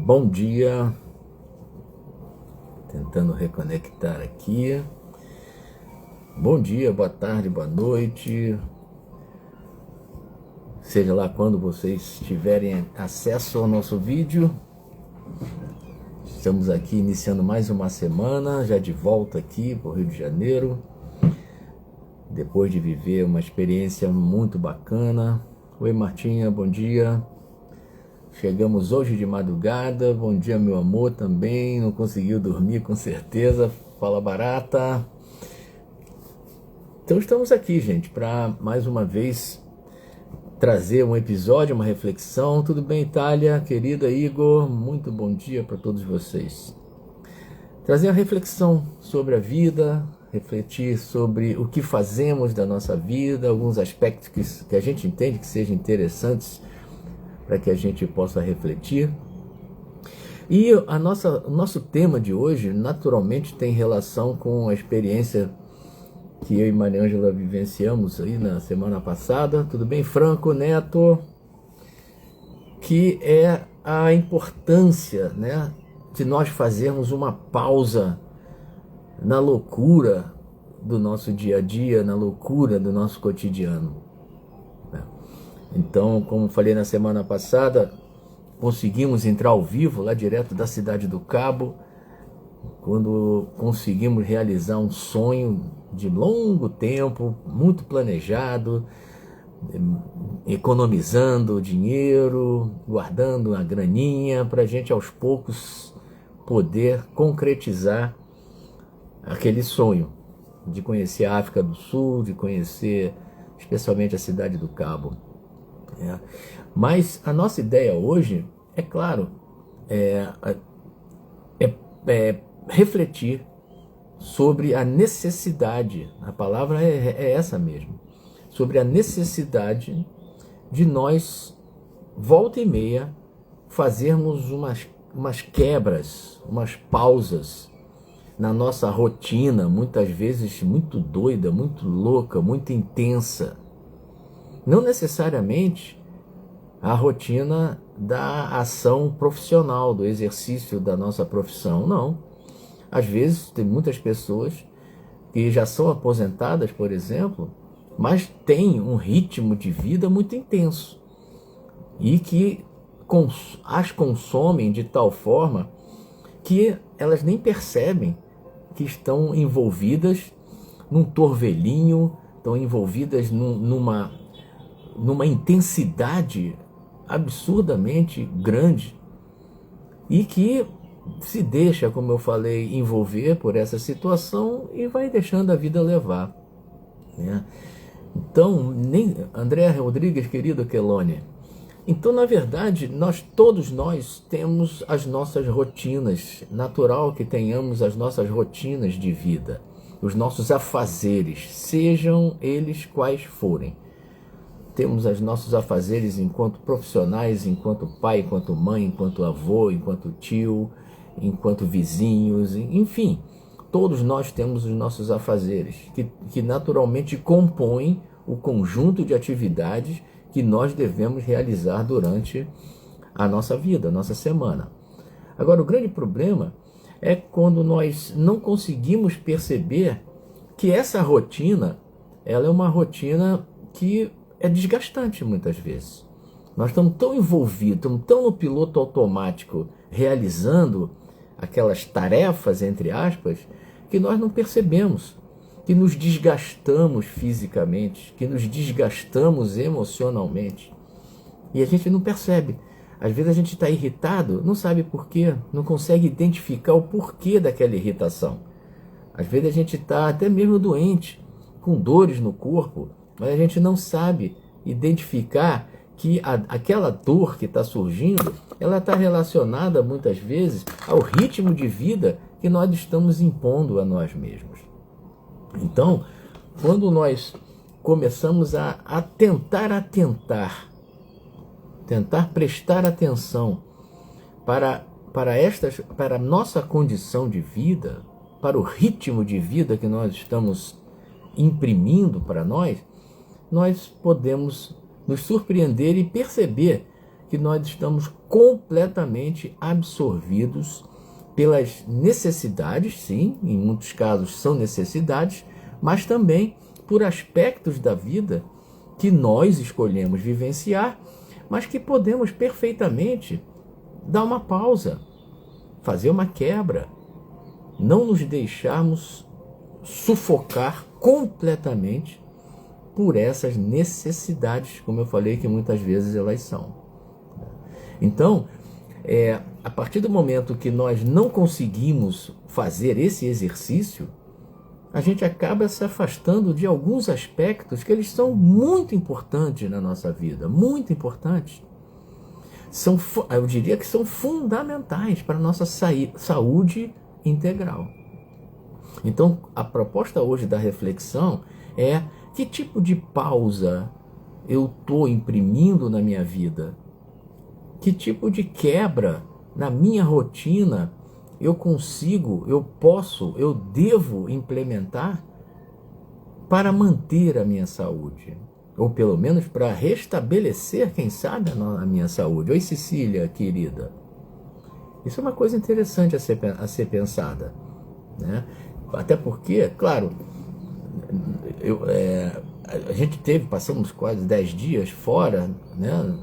Bom dia, tentando reconectar aqui. Bom dia, boa tarde, boa noite. Seja lá quando vocês tiverem acesso ao nosso vídeo. Estamos aqui iniciando mais uma semana, já de volta aqui para o Rio de Janeiro. Depois de viver uma experiência muito bacana. Oi Martinha, bom dia. Chegamos hoje de madrugada, bom dia meu amor também, não conseguiu dormir com certeza, fala barata. Então estamos aqui, gente, para mais uma vez trazer um episódio, uma reflexão. Tudo bem, Itália, querida Igor, muito bom dia para todos vocês. Trazer a reflexão sobre a vida, refletir sobre o que fazemos da nossa vida, alguns aspectos que a gente entende que sejam interessantes para que a gente possa refletir. E o nosso tema de hoje, naturalmente, tem relação com a experiência que eu e Maria Ângela vivenciamos aí na semana passada. Tudo bem, Franco, Neto? Que é a importância, né, de nós fazermos uma pausa na loucura do nosso dia a dia, na loucura do nosso cotidiano. Então, como falei na semana passada, conseguimos entrar ao vivo lá direto da Cidade do Cabo, quando conseguimos realizar um sonho de longo tempo, muito planejado, economizando dinheiro, guardando uma graninha para a gente aos poucos poder concretizar aquele sonho de conhecer a África do Sul, de conhecer especialmente a Cidade do Cabo. Mas a nossa ideia hoje, é claro, é refletir sobre a necessidade, a palavra é essa mesmo, sobre a necessidade de nós, volta e meia, fazermos umas quebras, umas pausas na nossa rotina, muitas vezes muito doida, muito louca, muito intensa. Não necessariamente a rotina da ação profissional, do exercício da nossa profissão, não. Às vezes tem muitas pessoas que já são aposentadas, por exemplo, mas têm um ritmo de vida muito intenso e que as consomem de tal forma que elas nem percebem que estão envolvidas num torvelinho, estão envolvidas numa intensidade absurdamente grande e que se deixa, como eu falei, envolver por essa situação e vai deixando a vida levar, né? Então, André Rodrigues, querido Quelone, então na verdade todos nós temos as nossas rotinas, natural que tenhamos as nossas rotinas de vida, os nossos afazeres, sejam eles quais forem. Temos os nossos afazeres enquanto profissionais, enquanto pai, enquanto mãe, enquanto avô, enquanto tio, enquanto vizinhos, enfim. Todos nós temos os nossos afazeres, que naturalmente compõem o conjunto de atividades que nós devemos realizar durante a nossa vida, a nossa semana. Agora, o grande problema é quando nós não conseguimos perceber que essa rotina, ela é uma rotina que é desgastante muitas vezes. Nós estamos tão envolvidos, estamos tão no piloto automático, realizando aquelas tarefas, entre aspas, que nós não percebemos, que nos desgastamos fisicamente, que nos desgastamos emocionalmente. E a gente não percebe. Às vezes a gente está irritado, não sabe por quê, não consegue identificar o porquê daquela irritação. Às vezes a gente está até mesmo doente, com dores no corpo, mas a gente não sabe identificar que aquela dor que está surgindo, ela está relacionada muitas vezes ao ritmo de vida que nós estamos impondo a nós mesmos. Então, quando nós começamos a tentar prestar atenção para a nossa condição de vida, para o ritmo de vida que nós estamos imprimindo para nós podemos nos surpreender e perceber que nós estamos completamente absorvidos pelas necessidades, sim, em muitos casos são necessidades, mas também por aspectos da vida que nós escolhemos vivenciar, mas que podemos perfeitamente dar uma pausa, fazer uma quebra, não nos deixarmos sufocar completamente por essas necessidades, como eu falei, que muitas vezes elas são. Então, a partir do momento que nós não conseguimos fazer esse exercício, a gente acaba se afastando de alguns aspectos que eles são muito importantes na nossa vida, muito importantes. Eu diria que são fundamentais para a nossa saúde integral. Então, a proposta hoje da reflexão é: que tipo de pausa eu estou imprimindo na minha vida? Que tipo de quebra na minha rotina eu consigo, eu devo implementar para manter a minha saúde? Ou pelo menos para restabelecer, quem sabe, a minha saúde. Oi, Cecília, querida. Isso é uma coisa interessante a ser pensada, né? Até porque, claro, a gente passamos quase 10 dias fora, né,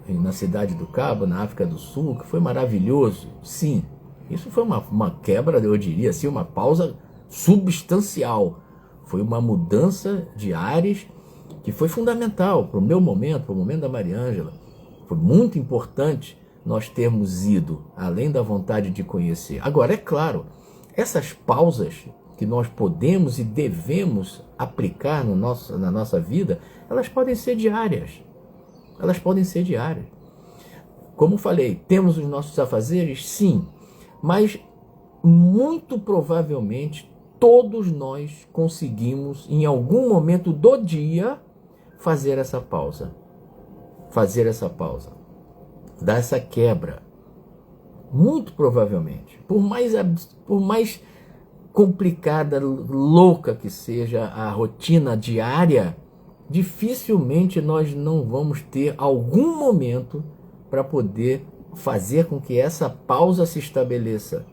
na Cidade do Cabo, na África do Sul, que foi maravilhoso. Sim, isso foi uma quebra, eu diria assim, uma pausa substancial. Foi uma mudança de ares que foi fundamental para o meu momento, para o momento da Mariângela. Foi muito importante nós termos ido, além da vontade de conhecer. Agora, é claro, essas pausas que nós podemos e devemos aplicar na nossa vida, elas podem ser diárias. Elas podem ser diárias. Como falei, temos os nossos afazeres? Sim. Mas, muito provavelmente, todos nós conseguimos, em algum momento do dia, fazer essa pausa. Fazer essa pausa. Dar essa quebra. Muito provavelmente. Por mais complicada, louca que seja a rotina diária, dificilmente nós não vamos ter algum momento para poder fazer com que essa pausa se estabeleça,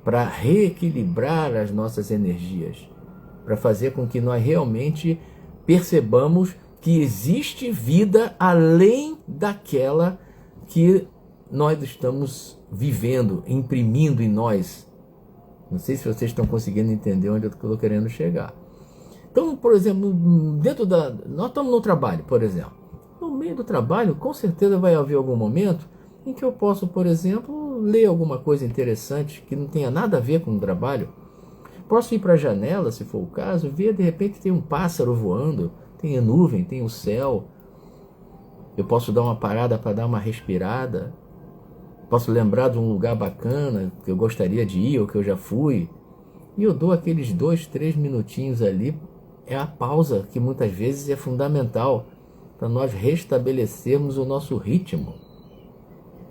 para reequilibrar as nossas energias, para fazer com que nós realmente percebamos que existe vida além daquela que nós estamos vivendo, imprimindo em nós. Não sei se vocês estão conseguindo entender onde eu estou querendo chegar. Então, por exemplo, nós estamos no trabalho, por exemplo. No meio do trabalho, com certeza vai haver algum momento em que eu posso, por exemplo, ler alguma coisa interessante que não tenha nada a ver com o trabalho. Posso ir para a janela, se for o caso, ver de repente tem um pássaro voando, tem a nuvem, tem o céu. Eu posso dar uma parada para dar uma respirada. Posso lembrar de um lugar bacana que eu gostaria de ir ou que eu já fui. E eu dou aqueles 2, 3 minutinhos ali. É a pausa que muitas vezes é fundamental para nós restabelecermos o nosso ritmo,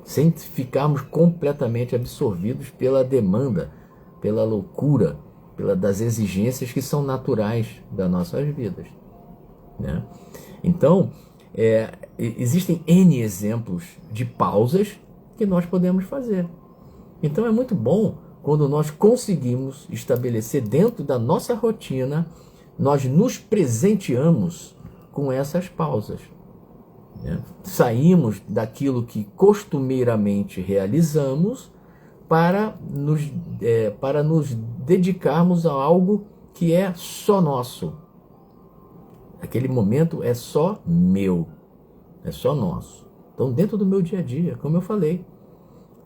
sem ficarmos completamente absorvidos pela demanda, pela loucura, das exigências que são naturais das nossas vidas, né? Então, existem N exemplos de pausas que nós podemos fazer. Então é muito bom quando nós conseguimos estabelecer dentro da nossa rotina, nós nos presenteamos com essas pausas, né? Saímos daquilo que costumeiramente realizamos para nos dedicarmos a algo que é só nosso. Aquele momento é só meu, é só nosso. Então, dentro do meu dia a dia, como eu falei,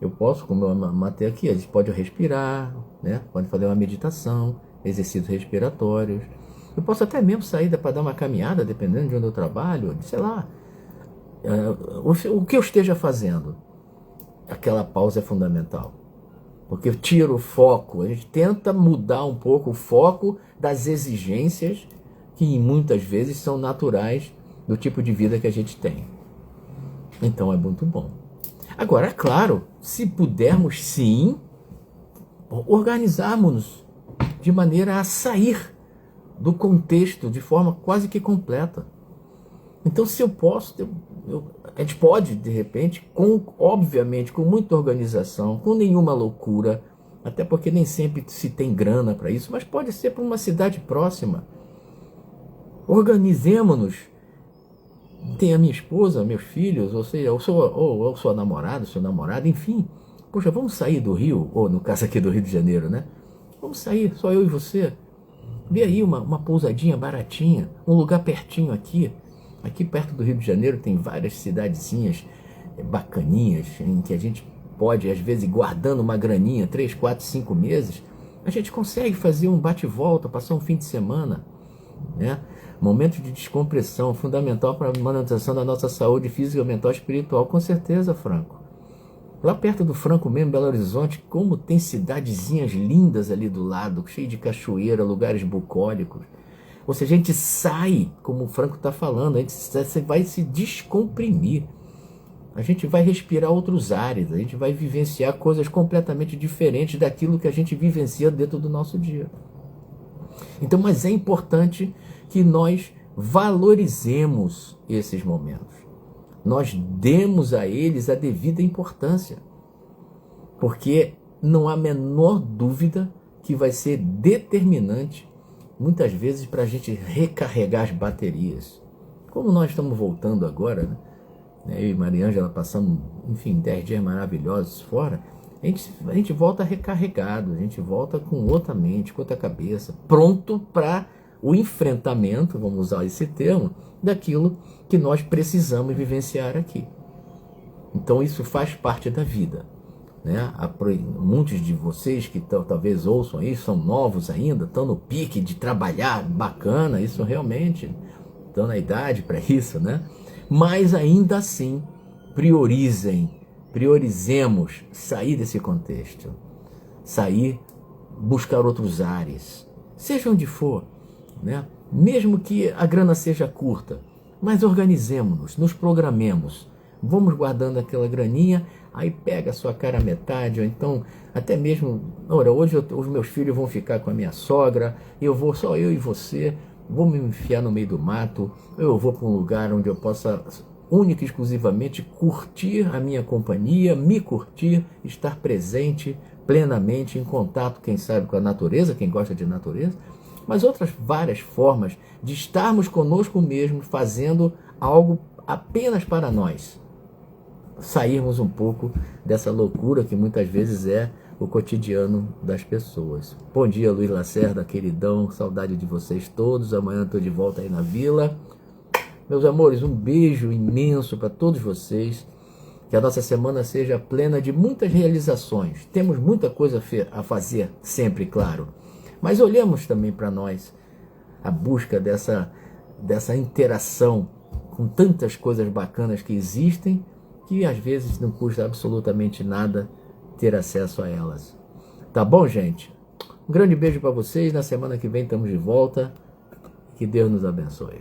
eu posso, como eu matei aqui, a gente pode respirar, né? Pode fazer uma meditação, exercícios respiratórios. Eu posso até mesmo sair para dar uma caminhada, dependendo de onde eu trabalho, sei lá. O que eu esteja fazendo, aquela pausa é fundamental. Porque tira o foco, a gente tenta mudar um pouco o foco das exigências que muitas vezes são naturais do tipo de vida que a gente tem. Então é muito bom. Agora, é claro, se pudermos sim, organizarmos-nos de maneira a sair do contexto de forma quase que completa. Então, se eu posso, A gente pode, de repente, obviamente, com muita organização, com nenhuma loucura, até porque nem sempre se tem grana para isso, mas pode ser para uma cidade próxima. Organizemos-nos. Tem a minha esposa, meus filhos, ou seja, eu sou a namorada, seu namorado, enfim. Poxa, vamos sair do Rio, ou no caso aqui do Rio de Janeiro, né? Vamos sair, só eu e você. Vê aí uma pousadinha baratinha, um lugar pertinho aqui. Aqui perto do Rio de Janeiro tem várias cidadezinhas bacaninhas, em que a gente pode, às vezes, guardando uma graninha, 3, 4, 5 meses, a gente consegue fazer um bate-volta, passar um fim de semana, né? Momento de descompressão, fundamental para a manutenção da nossa saúde física, mental e espiritual, com certeza, Franco. Lá perto do Franco mesmo, Belo Horizonte, como tem cidadezinhas lindas ali do lado, cheio de cachoeira, lugares bucólicos. Ou seja, a gente sai, como o Franco está falando, você vai se descomprimir. A gente vai respirar outros ares, a gente vai vivenciar coisas completamente diferentes daquilo que a gente vivencia dentro do nosso dia. Então, mas é importante que nós valorizemos esses momentos. Nós demos a eles a devida importância. Porque não há a menor dúvida que vai ser determinante, muitas vezes, para a gente recarregar as baterias. Como nós estamos voltando agora, né? Eu e Maria Ângela passamos, enfim, 10 dias maravilhosos fora, a gente volta recarregado, a gente volta com outra mente, com outra cabeça, pronto para o enfrentamento, vamos usar esse termo, daquilo que nós precisamos vivenciar aqui. Então isso faz parte da vida, né? Muitos de vocês que talvez ouçam aí, são novos ainda, estão no pique de trabalhar, bacana, isso realmente, estão na idade para isso, né? Mas ainda assim, priorizemos sair desse contexto, buscar outros ares, seja onde for, né? Mesmo que a grana seja curta, mas organizemos-nos, nos programemos, vamos guardando aquela graninha, aí pega a sua cara a metade, ou então até mesmo, hoje os meus filhos vão ficar com a minha sogra, só eu e você, vou me enfiar no meio do mato, eu vou para um lugar onde eu possa única e exclusivamente curtir a minha companhia, me curtir, estar presente plenamente em contato, quem sabe, com a natureza, quem gosta de natureza, mas outras várias formas de estarmos conosco mesmo, fazendo algo apenas para nós. Sairmos um pouco dessa loucura que muitas vezes é o cotidiano das pessoas. Bom dia, Luiz Lacerda, queridão, saudade de vocês todos. Amanhã estou de volta aí na vila. Meus amores, um beijo imenso para todos vocês. Que a nossa semana seja plena de muitas realizações. Temos muita coisa a fazer, sempre, claro. Mas olhemos também para nós, a busca dessa interação com tantas coisas bacanas que existem, que às vezes não custa absolutamente nada ter acesso a elas. Tá bom, gente? Um grande beijo para vocês. Na semana que vem estamos de volta. Que Deus nos abençoe.